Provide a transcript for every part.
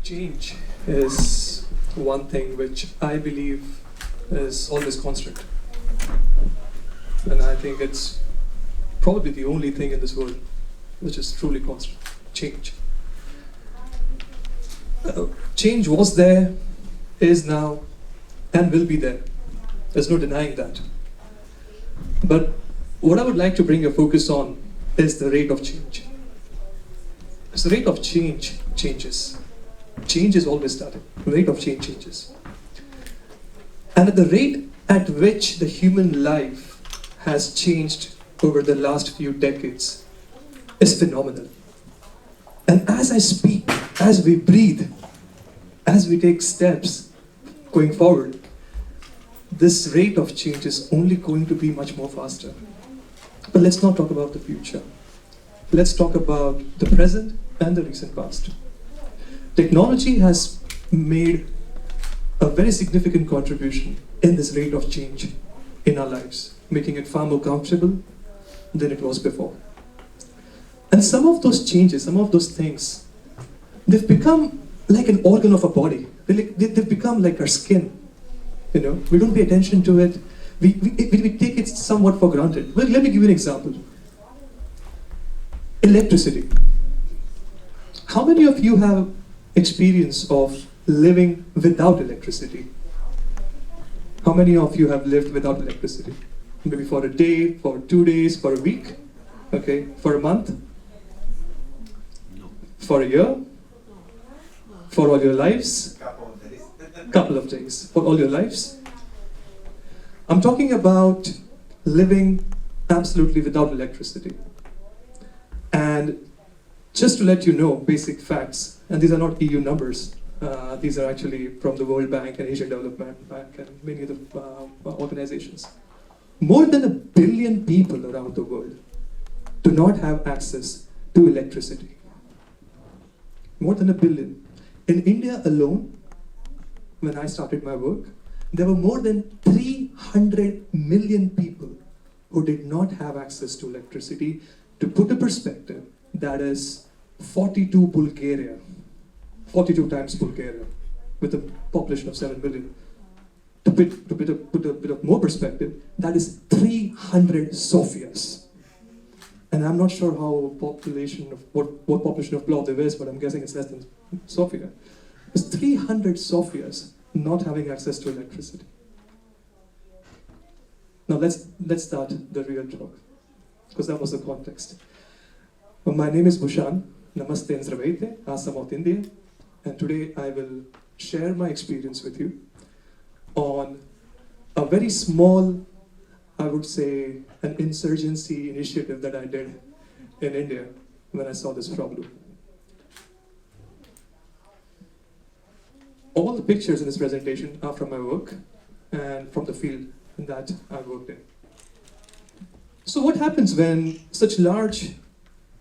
Change is one thing which I believe is always constant. And I think it's probably the only thing in this world which is truly constant. Change. Change was there, is now, and will be there. There's no denying that. But what I would like to bring your focus on is the rate of change. Because the rate of change changes. Change is always static. The rate of change changes. And at the rate at which the human life has changed over the last few decades is phenomenal. And as I speak, as we breathe, as we take steps going forward, this rate of change is only going to be much more faster. But let's not talk about the future. Let's talk about the present and the recent past. Technology has made a very significant contribution in this rate of change in our lives, making it far more comfortable than it was before. And some of those changes, some of those things, they've become like an organ of our body. They've become like our skin. You know, we don't pay attention to it. We take it somewhat for granted. Well, let me give you an example. Electricity. How many of you have experience of living without electricity? How many of you have lived without electricity? Maybe for a day, for 2 days, for a week, okay, for a month, for a year, for all your lives, couple of days, for all your lives. I'm talking about living absolutely without electricity. And just to let you know basic facts, and these are not EU numbers, these are actually from the World Bank and Asian Development Bank and many other organizations. More than 1 billion people around the world do not have access to electricity. More than 1 billion. In India alone, when I started my work, there were more than 300 million people who did not have access to electricity. To put a perspective, that is 42 Bulgaria, 42 times Bulgaria, with a population of 7 million. To put a bit of more perspective, that is 300 Sofias. And I'm not sure how population of what population of Plovdiv is, but I'm guessing it's less than Sofia. It's 300 Sofias not having access to electricity. Now let's start the real talk, because that was the context. My name is Bushan. Namaste and Trivedi, I'm of India, and today I will share my experience with you on a very small, I would say, an insurgency initiative that I did in India when I saw this problem. All the pictures in this presentation are from my work and from the field that I worked in. So what happens when such large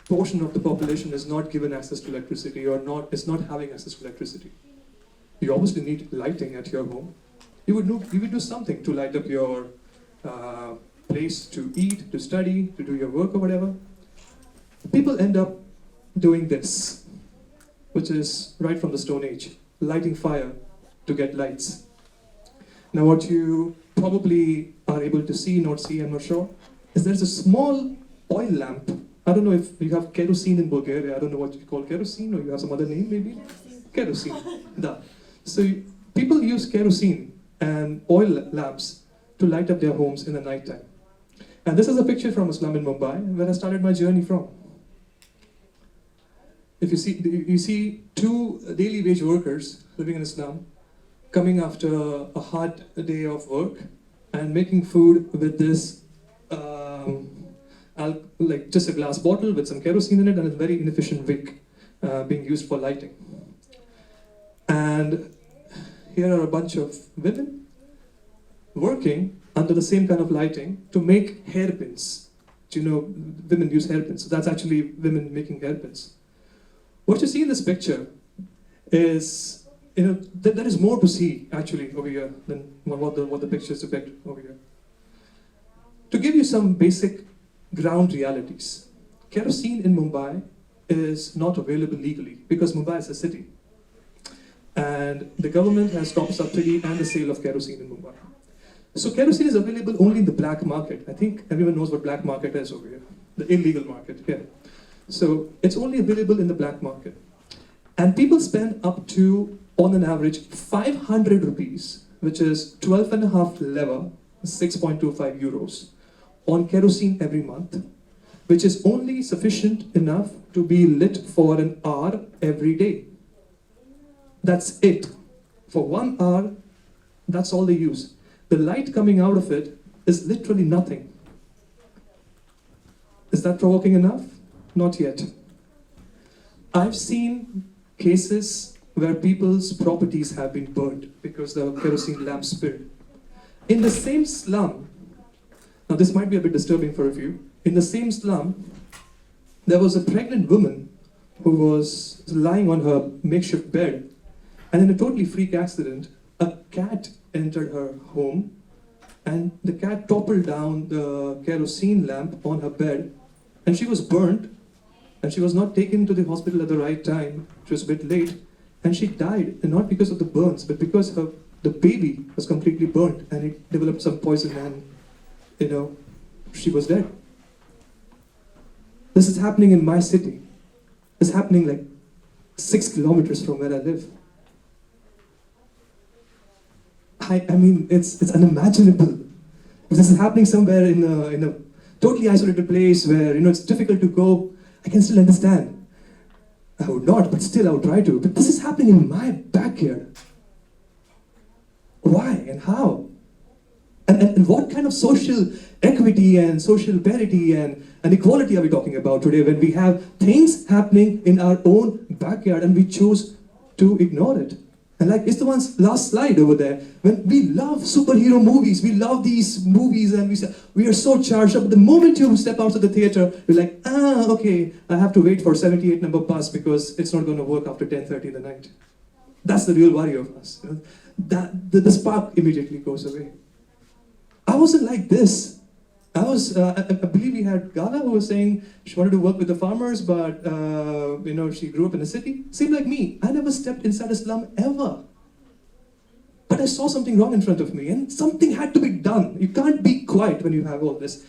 portion of the population is not given access to electricity or is not having access to electricity? You obviously need lighting at your home. You would do something to light up your place to eat, to study, to do your work or whatever. People end up doing this, which is right from the Stone Age, lighting fire to get lights. Now what you probably are able to see, not see, I'm not sure, is there's a small oil lamp. I don't know if you have kerosene in Bulgaria. I don't know what you call kerosene, or you have some other name maybe? Kerosene. Da. So people use kerosene and oil lamps to light up their homes in the night time. And this is a picture from a slum in Mumbai, where I started my journey from. If you see 2 daily wage workers living in a slum, coming after a hard day of work and making food with this, like just a glass bottle with some kerosene in it and a very inefficient wick being used for lighting. And here are a bunch of women working under the same kind of lighting to make hairpins. Do you know, women use hairpins, so that's actually women making hairpins. What you see in this picture is, you know, there is more to see actually over here than what the pictures depict over here. To give you some basic ground realities, kerosene in Mumbai is not available legally because Mumbai is a city. and the government has stopped subsidy and the sale of kerosene in Mumbai. So kerosene is available only in the black market. I think everyone knows what black market is over here. The illegal market, yeah. So it's only available in the black market. And people spend up to, on an average, 500 rupees, which is 12 and a half lever, 6.25 euros, on kerosene every month, which is only sufficient enough to be lit for an hour every day. That's it. For 1 hour, that's all they use. The light coming out of it is literally nothing. Is that provoking enough? Not yet. I've seen cases where people's properties have been burned because the kerosene lamp spilled. In the same slum, now this might be a bit disturbing for a few, in the same slum, there was a pregnant woman who was lying on her makeshift bed, and in a totally freak accident, a cat entered her home, and the cat toppled down the kerosene lamp on her bed, and she was burnt, and she was not taken to the hospital at the right time. She was a bit late, and she died, and not because of the burns, but because the baby was completely burnt, and it developed some poison, and she was dead. This is happening in my city. It's happening like 6 kilometers from where I live. I mean, it's unimaginable. If this is happening somewhere in a totally isolated place where it's difficult to go, I can still understand. I would not, but still I would try to. But this is happening in my backyard. Why and how? And what kind of social equity and social parity and equality are we talking about today when we have things happening in our own backyard and we choose to ignore it? And like it's the one's last slide over there. When we love superhero movies, we love these movies and we say, we are so charged up. But the moment you step out of the theater, you're like, okay, I have to wait for 78 number bus because it's not going to work after 10:30 in the night. That's the real worry of us. The spark immediately goes away. I wasn't like this. I believe we had Gala who was saying she wanted to work with the farmers, but she grew up in a city. Same like me. I never stepped inside a slum ever. But I saw something wrong in front of me, and something had to be done. You can't be quiet when you have all this.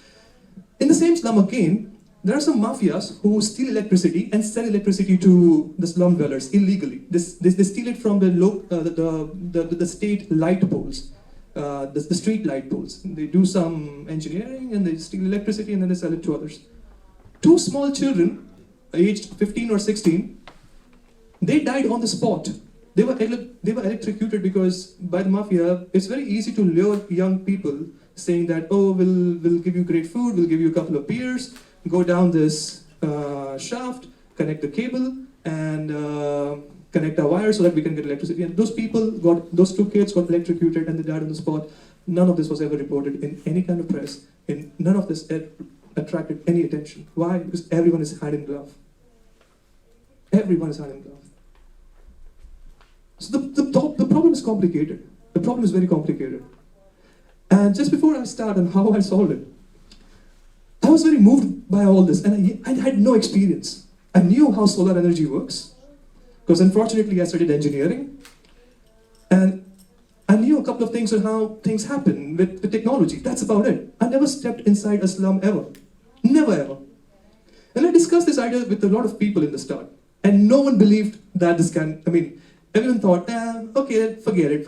In the same slum again, there are some mafias who steal electricity and sell electricity to the slum dwellers illegally. They steal it from the state light poles. The street light poles. They do some engineering and they steal electricity and then they sell it to others. 2 small children, aged 15 or 16, they died on the spot. They were electrocuted because by the mafia, it's very easy to lure young people saying that, we'll give you great food, we'll give you a couple of beers, go down this shaft, connect the cable, and connect our wires so that we can get electricity. And those 2 kids got electrocuted and they died on the spot. None of this was ever reported in any kind of press. And none of this attracted any attention. Why? Because everyone is hand in glove. Everyone is hand in glove. So the problem is complicated. The problem is very complicated. And just before I start on how I solved it, I was very moved by all this, and I had no experience. I knew how solar energy works, because unfortunately I studied engineering, and I knew a couple of things on how things happen with the technology. That's about it. I never stepped inside a slum ever. Never ever. And I discussed this idea with a lot of people in the start, and no one believed that everyone thought, okay, forget it,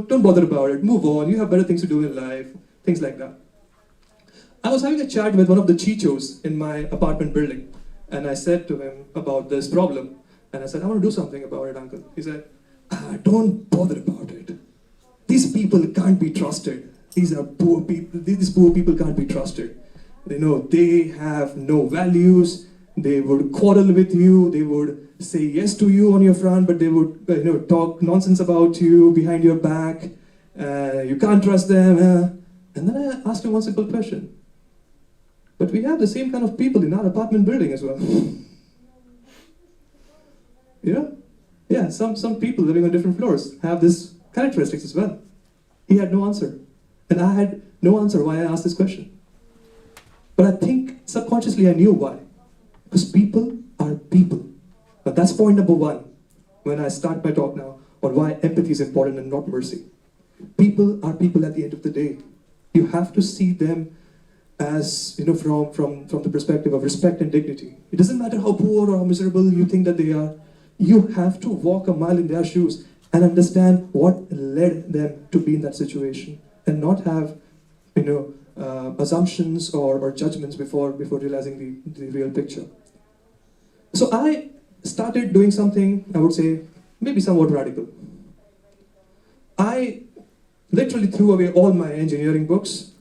don't bother about it, move on, you have better things to do in life, things like that. I was having a chat with one of the chichos in my apartment building, and I said to him about this problem. And I said, I want to do something about it, uncle. He said, don't bother about it. These people can't be trusted. These are poor people. These poor people can't be trusted. They have no values. They would quarrel with you. They would say yes to you on your front, but they would talk nonsense about you behind your back. You can't trust them. And then I asked him one simple question. But we have the same kind of people in our apartment building as well. Yeah, some people living on different floors have this characteristics as well. He had no answer. And I had no answer why I asked this question. But I think subconsciously I knew why. Because people are people. But that's point number 1 when I start my talk now. on why empathy is important and not mercy. People are people at the end of the day. You have to see them as, from the perspective of respect and dignity. It doesn't matter how poor or how miserable you think that they are. You have to walk a mile in their shoes and understand what led them to be in that situation, and not have, assumptions or judgments before realizing the real picture. So I started doing something, I would say, maybe somewhat radical. I literally threw away all my engineering books.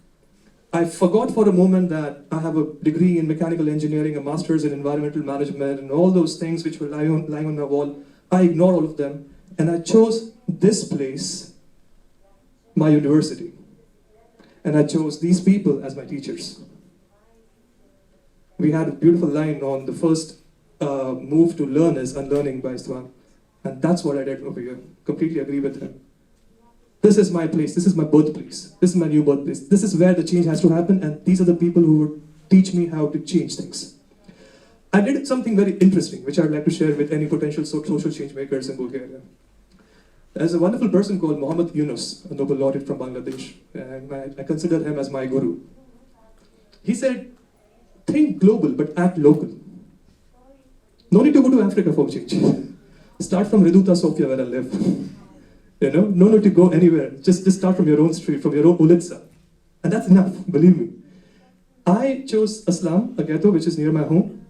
I forgot for a moment that I have a degree in mechanical engineering, a master's in environmental management, and all those things which were lying on my wall. I ignored all of them, and I chose this place, my university. And I chose these people as my teachers. We had a beautiful line on the first move to learn is unlearning by Istvan. And that's what I did over here. Completely agree with him. This is my place. This is my birthplace. This is my new birthplace. This is where the change has to happen, and these are the people who would teach me how to change things. I did something very interesting, which I'd like to share with any potential social change makers in Bulgaria. There's a wonderful person called Muhammad Yunus, a Nobel laureate from Bangladesh, and I consider him as my guru. He said, think global, but act local. No need to go to Africa for change. Start from Reduta Sofia, where I live. No need to go anywhere. Just start from your own street, from your own ulitsa. And that's enough, believe me. I chose Aslam, a ghetto which is near my home,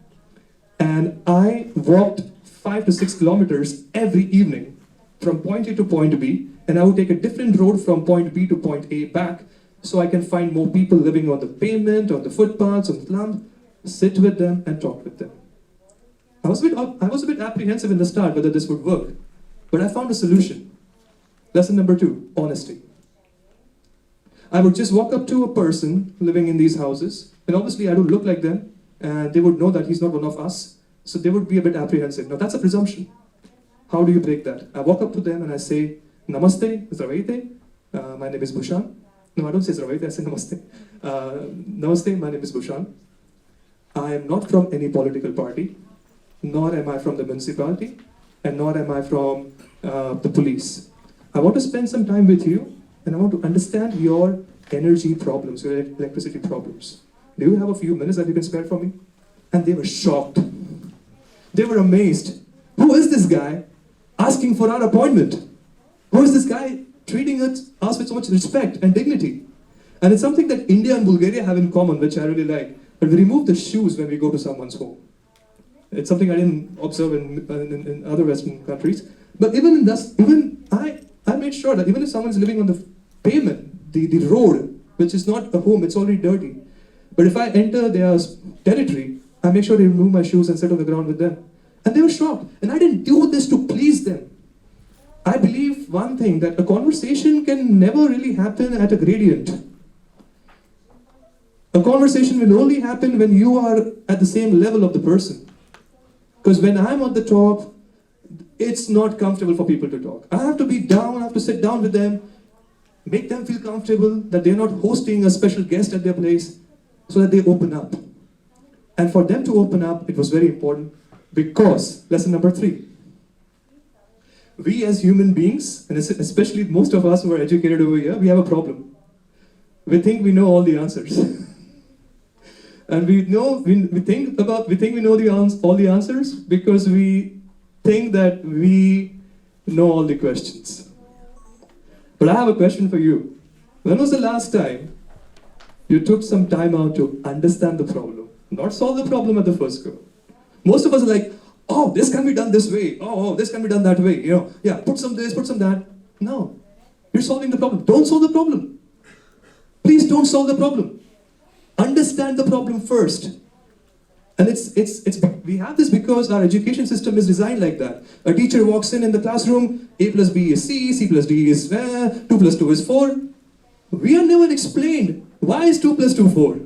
and I walked 5 to 6 kilometers every evening from point A to point B, and I would take a different road from point B to point A back, so I can find more people living on the pavement, on the footpaths, on the slum, sit with them and talk with them. I was a bit apprehensive in the start whether this would work, but I found a solution. Lesson number 2, honesty. I would just walk up to a person living in these houses, and obviously I don't look like them, and they would know that he's not one of us, so they would be a bit apprehensive. Now that's a presumption. How do you break that? I walk up to them and I say, Namaste, Zdraveyte, my name is Bushan. No, I don't say Zdraveyte, I say Namaste. Namaste, my name is Bushan. I am not from any political party, nor am I from the municipality, and nor am I from the police. I want to spend some time with you, and I want to understand your energy problems, your electricity problems. Do you have a few minutes that you can spare from me? And they were shocked. They were amazed. Who is this guy asking for our appointment? Who is this guy treating us with so much respect and dignity? And it's something that India and Bulgaria have in common, which I really like. But we remove the shoes when we go to someone's home. It's something I didn't observe in other Western countries. But even I made sure that even if someone's living on the pavement, the road, which is not a home, it's already dirty. But if I enter their territory, I make sure they remove my shoes and sit on the ground with them. And they were shocked. And I didn't do this to please them. I believe one thing, that a conversation can never really happen at a gradient. A conversation will only happen when you are at the same level of the person. Because when I'm at the top, it's not comfortable for people to talk. I have to be down, I have to sit down with them, make them feel comfortable, that they're not hosting a special guest at their place, so that they open up. And for them to open up, it was very important, because, lesson number 3, we as human beings, and especially most of us who are educated over here, we have a problem. We think we know all the answers. And we think we know all the answers because we think that we know all the questions. But I have a question for you. When was the last time you took some time out to understand the problem? Not solve the problem at the first go. Most of us are like, oh, this can be done this way. Oh, this can be done that way. Yeah, put some this, put some that. No, you're solving the problem. Don't solve the problem. Please don't solve the problem. Understand the problem first. And we have this because our education system is designed like that. A teacher walks in the classroom, A plus B is C, C plus D is 2 plus 2 is 4. We are never explained why is 2 plus 2 4.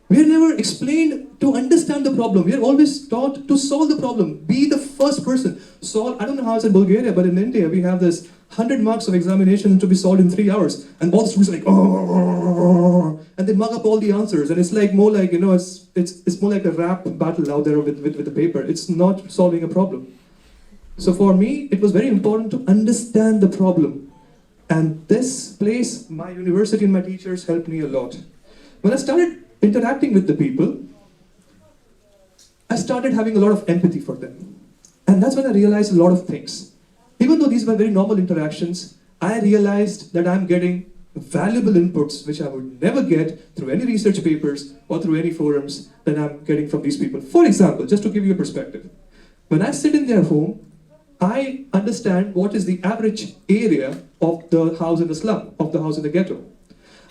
We are never explained to understand the problem. We are always taught to solve the problem. Be the first person. Solve. I don't know how it's in Bulgaria, but in India we have this 100 marks of examination to be solved in 3 hours. And all the students are like, oh, and they mug up all the answers. And it's like more like, it's more like a rap battle out there with the paper. It's not solving a problem. So for me, it was very important to understand the problem. And this place, my university and my teachers helped me a lot. When I started interacting with the people, I started having a lot of empathy for them. And that's when I realized a lot of things. Even though these were very normal interactions, I realized that I'm getting valuable inputs which I would never get through any research papers or through any forums that I'm getting from these people. For example, just to give you a perspective, when I sit in their home, I understand what is the average area of the house in the slum, of the house in the ghetto.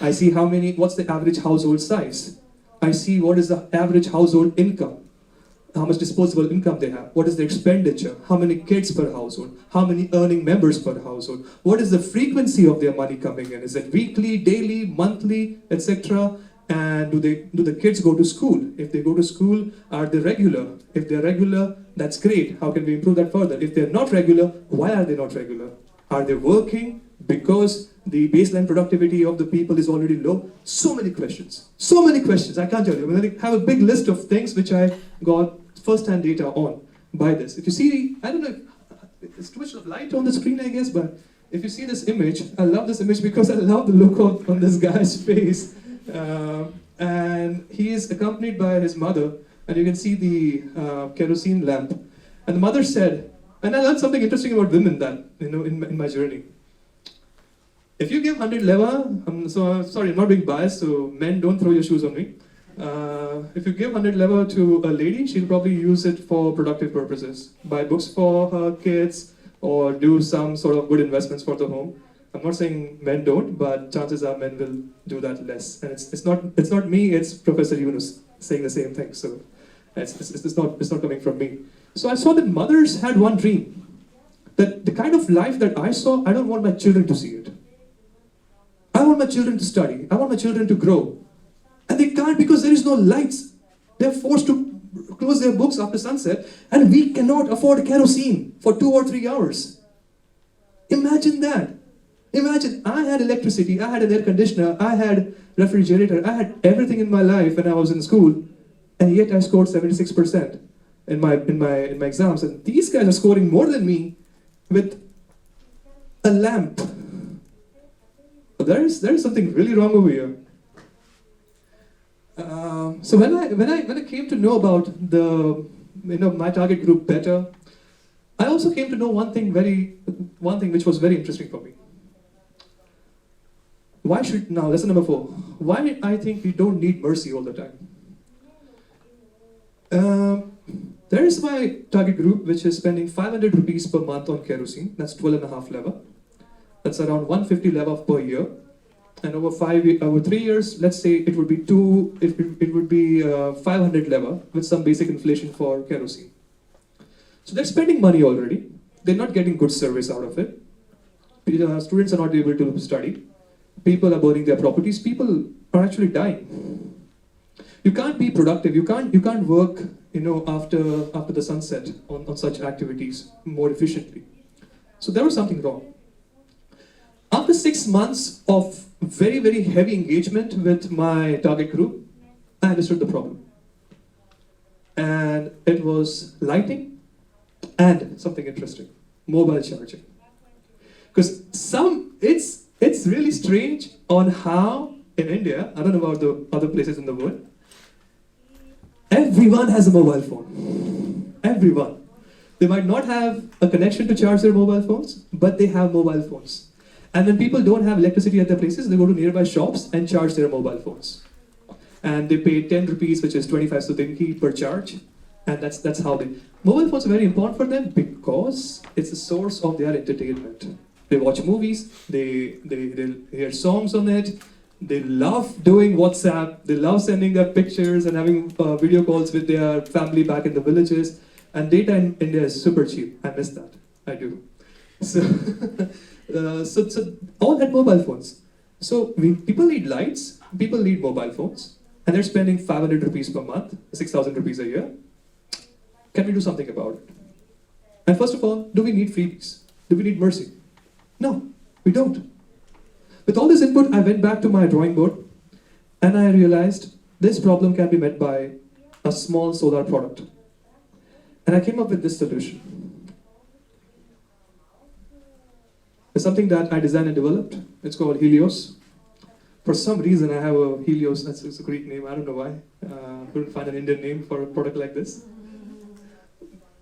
I see what's the average household size. I see what is the average household income, how much disposable income they have, what is their expenditure, how many kids per household, how many earning members per household, what is the frequency of their money coming in, is it weekly, daily, monthly, etc. And do the kids go to school? If they go to school, are they regular? If they're regular, that's great. How can we improve that further? If they're not regular, why are they not regular? Are they working because the baseline productivity of the people is already low? So many questions. So many questions. I can't tell you. I have a big list of things which I got first-hand data on by this. If you see, I don't know, it's too much light on the screen, I guess, but if you see this image, I love this image because I love the look on this guy's face. And he is accompanied by his mother, and you can see the kerosene lamp. And the mother said, and I learned something interesting about women that, in my journey. If you give 100 leva, I'm sorry, I'm not being biased, so men, don't throw your shoes on me. If you give 100 leva to a lady, she'll probably use it for productive purposes. Buy books for her kids, or do some sort of good investments for the home. I'm not saying men don't, but chances are men will do that less. And it's not me, it's Professor Yunus saying the same thing. So it's not coming from me. So I saw that mothers had one dream. That the kind of life that I saw, I don't want my children to see it. I want my children to study. I want my children to grow. And they can't because there is no lights. They're forced to close their books after sunset, and we cannot afford kerosene for 2 or 3 hours. Imagine that. Imagine, I had electricity, I had an air conditioner, I had refrigerator, I had everything in my life when I was in school, and yet I scored 76% in my exams. And these guys are scoring more than me with a lamp. But there is something really wrong over here. So when I came to know about my target group better, I also came to know one thing which was very interesting for me. Lesson number 4. Why I think we don't need mercy all the time. There is my target group which is spending 500 rupees per month on kerosene. That's 12.5 leva. That's around 150 leva per year. And over 3 years, let's say it would be 500 leva with some basic inflation for kerosene. So they're spending money already. They're not getting good service out of it. Students are not able to study. People are burning their properties. People are actually dying. You can't be productive. You can't work, after the sunset on such activities more efficiently. So there was something wrong. After 6 months of very, very heavy engagement with my target group, I understood the problem. And it was lighting and something interesting, mobile charging. Because it's really strange on how in India, I don't know about the other places in the world, everyone has a mobile phone. Everyone. They might not have a connection to charge their mobile phones, but they have mobile phones. And when people don't have electricity at their places, they go to nearby shops and charge their mobile phones. And they pay 10 rupees, which is 25 sutinki per charge. And that's how they... Mobile phones are very important for them because it's a source of their entertainment. They watch movies, they hear songs on it, they love doing WhatsApp, they love sending their pictures and having video calls with their family back in the villages. And data in India is super cheap. I miss that. I do. So, so all had mobile phones. So people need lights, people need mobile phones, and they're spending 500 rupees per month, 6,000 rupees a year. Can we do something about it? And first of all, do we need freebies? Do we need mercy? No, we don't. With all this input, I went back to my drawing board and I realized this problem can be met by a small solar product. And I came up with this solution. is something that I designed and developed. It's called Helios. For some reason, I have a Helios, it's a Greek name, I don't know why. Couldn't find an Indian name for a product like this.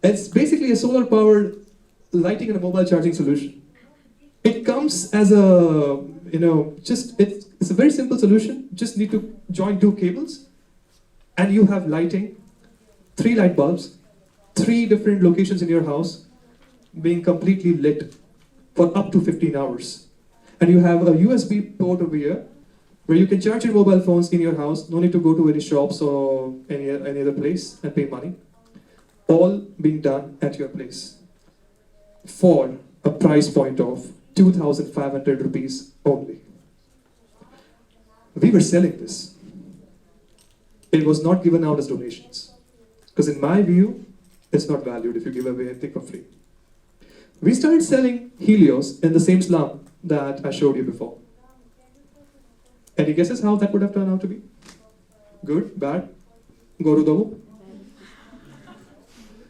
It's basically a solar-powered lighting and a mobile charging solution. It comes as a, it's a very simple solution. Just need to join 2 cables, and you have lighting, 3 light bulbs, 3 different locations in your house being completely lit for up to 15 hours. And you have a USB port over here where you can charge your mobile phones in your house. No need to go to any shops or any other place and pay money. All being done at your place for a price point of 2,500 rupees only. We were selling this. It was not given out as donations. Because in my view, it's not valued if you give away anything for free. We started selling Helios in the same slum that I showed you before. Any guesses how that would have turned out to be? Good? Bad? Go to the who?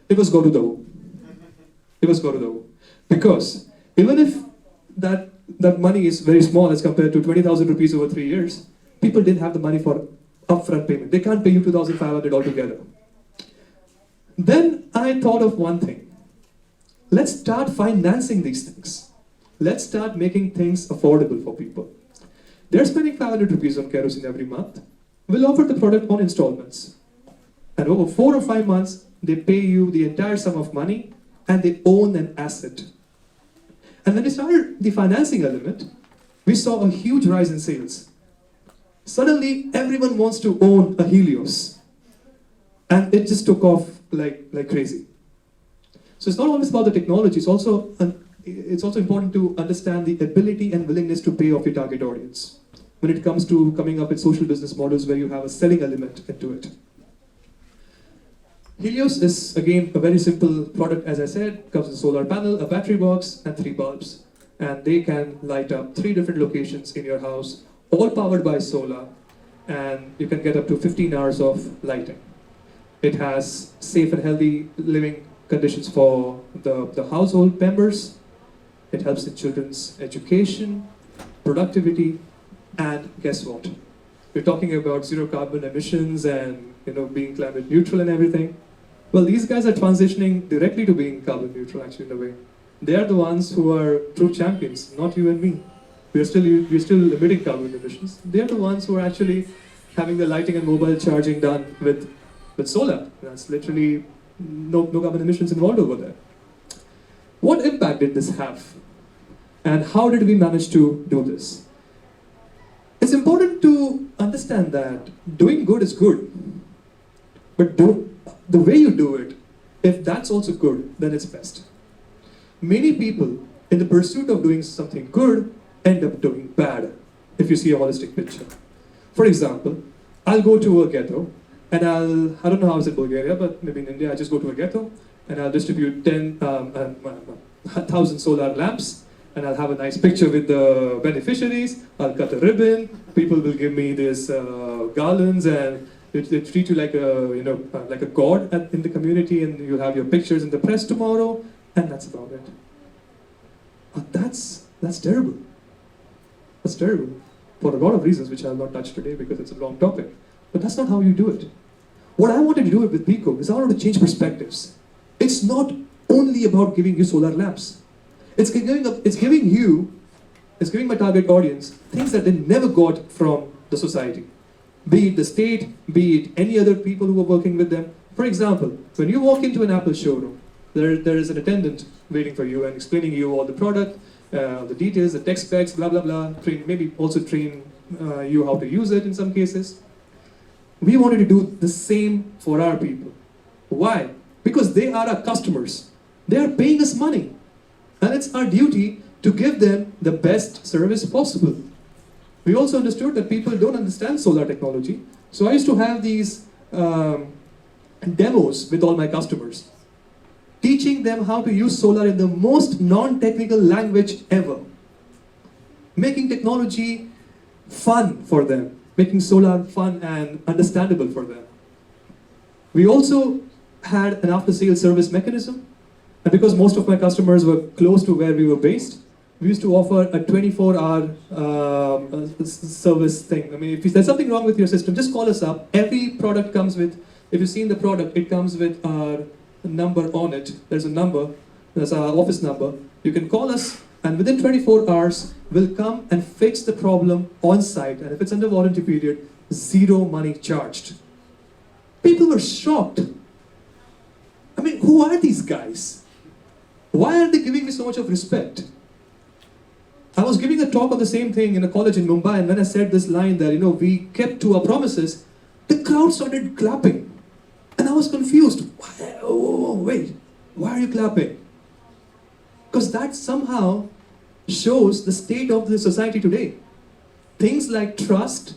It was go to the who. It was go to the who. Because even if that money is very small as compared to 20,000 rupees over 3 years, people didn't have the money for upfront payment. They can't pay you 2,500 altogether. Then I thought of one thing. Let's start financing these things. Let's start making things affordable for people. They're spending 500 rupees on kerosene every month. We'll offer the product on installments. And over 4 or 5 months, they pay you the entire sum of money and they own an asset. And when we started the financing element, we saw a huge rise in sales. Suddenly, everyone wants to own a Helios. And it just took off like crazy. So it's not always about the technology, it's also important to understand the ability and willingness to pay off your target audience when it comes to coming up with social business models where you have a selling element into it. Helios is, again, a very simple product, as I said. Comes with a solar panel, a battery box, and 3 bulbs. And they can light up 3 different locations in your house, all powered by solar, and you can get up to 15 hours of lighting. It has safe and healthy living conditions for the household members. It helps in children's education, productivity, and guess what? We're talking about 0 carbon emissions and being climate neutral and everything. Well, these guys are transitioning directly to being carbon neutral, actually, in a way. They are the ones who are true champions, not you and me. We're still emitting carbon emissions. They are the ones who are actually having the lighting and mobile charging done with solar. That's literally no carbon emissions involved over there. What impact did this have? And how did we manage to do this? It's important to understand that doing good is good. But the way you do it, if that's also good, then it's best. Many people, in the pursuit of doing something good, end up doing bad, if you see a holistic picture. For example, I'll go to a ghetto, and I don't know how it's in Bulgaria, but maybe in India, I just go to a ghetto, and I'll distribute 1,000 solar lamps, and I'll have a nice picture with the beneficiaries. I'll cut a ribbon. People will give me these garlands, and they treat you like a god in the community, and you'll have your pictures in the press tomorrow, and that's about it. But that's terrible. That's terrible for a lot of reasons, which I'll not touch today because it's a long topic. But that's not how you do it. What I wanted to do with Pico is I wanted to change perspectives. It's not only about giving you solar lamps. It's giving my target audience things that they never got from the society. Be it the state, be it any other people who are working with them. For example, when you walk into an Apple showroom, there is an attendant waiting for you and explaining you all the product, the details, the tech specs, blah, blah, blah. Maybe also train you how to use it in some cases. We wanted to do the same for our people. Why? Because they are our customers. They are paying us money. And it's our duty to give them the best service possible. We also understood that people don't understand solar technology. So I used to have these demos with all my customers, teaching them how to use solar in the most non-technical language ever. Making technology fun for them. Making solar fun and understandable for them. We also had an after-sales service mechanism. And because most of my customers were close to where we were based, we used to offer a 24-hour service thing. I mean, if there's something wrong with your system, just call us up. Every product comes with, if you've seen the product, it comes with our number on it. There's a number, there's our office number. You can call us, and within 24 hours, we'll come and fix the problem on site. And if it's under warranty period, zero money charged. People were shocked. I mean, who are these guys? Why are they giving me so much of respect? I was giving a talk on the same thing in a college in Mumbai, and when I said this line that, we kept to our promises, the crowd started clapping. And I was confused. Wait, why are you clapping? Because that somehow shows the state of the society today. Things like trust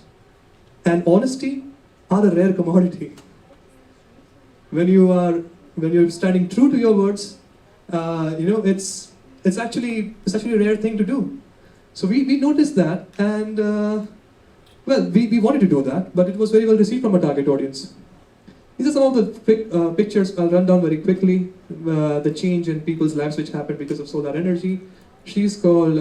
and honesty are a rare commodity. When you're standing true to your words, it's actually a rare thing to do. So we noticed that, and we wanted to do that, but it was very well received from our target audience. These are some of the pictures. I'll run down very quickly. The change in people's lives which happened because of solar energy. She's called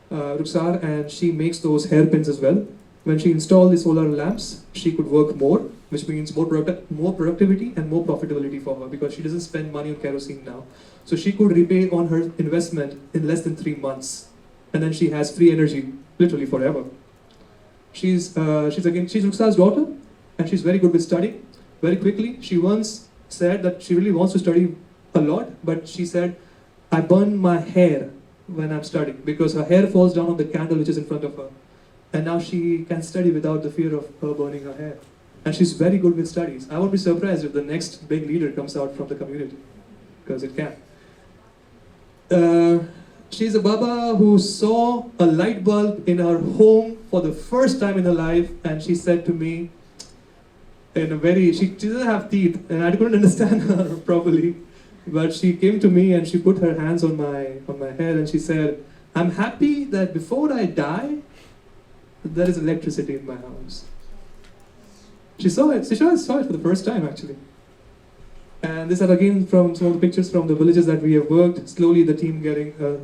Ruxar, and she makes those hairpins as well. When she installed the solar lamps, she could work more, which means more productivity and more profitability for her, because she doesn't spend money on kerosene now. So she could repay on her investment in less than 3 months, and then she has free energy literally forever. She's Ruxar's daughter, and she's very good with studying. Very quickly, she once said that she really wants to study a lot, but she said, I burn my hair when I'm studying, because her hair falls down on the candle which is in front of her. And now she can study without the fear of her burning her hair. And she's very good with studies. I won't be surprised if the next big leader comes out from the community, because it can. She's a Baba who saw a light bulb in her home for the first time in her life, and she said to me, she doesn't have teeth, and I couldn't understand her properly, but she came to me and she put her hands on my head and she said, I'm happy that before I die, there is electricity in my house. She saw it for the first time actually. And these are again from some of the pictures from the villages that we have worked. Slowly the team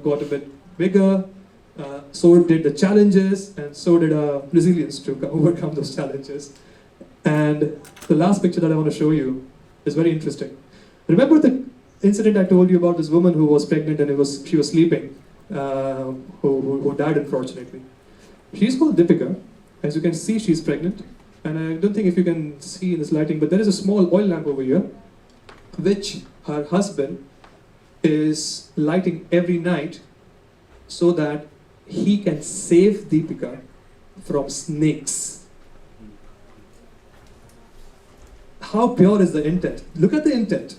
got a bit bigger, so did the challenges, and so did our resilience to overcome those challenges. And the last picture that I want to show you is very interesting. Remember the incident I told you about this woman who was pregnant and she was sleeping, who died unfortunately. She's called Deepika. As you can see, she's pregnant. And I don't think if you can see in this lighting, but there is a small oil lamp over here, which her husband is lighting every night so that he can save Deepika from snakes. How pure is the intent? Look at the intent.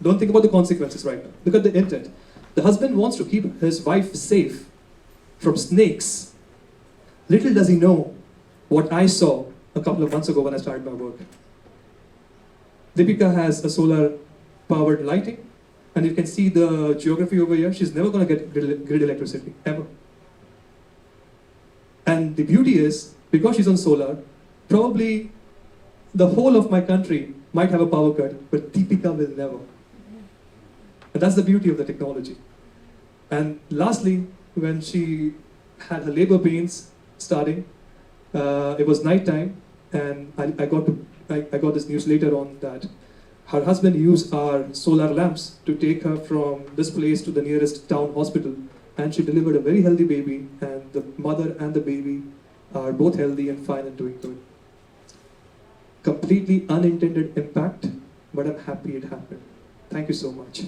Don't think about the consequences right now. Look at the intent. The husband wants to keep his wife safe from snakes. Little does he know what I saw a couple of months ago when I started my work. Deepika has a solar-powered lighting, and you can see the geography over here. She's never going to get grid electricity, ever. And the beauty is, because she's on solar, probably the whole of my country might have a power cut, but Deepika will never. And that's the beauty of the technology. And lastly, when she had her labor pains starting, it was nighttime, and I got this news later on that her husband used our solar lamps to take her from this place to the nearest town hospital, and she delivered a very healthy baby, and the mother and the baby are both healthy and fine and doing good. Completely unintended impact, but I'm happy it happened. Thank you so much.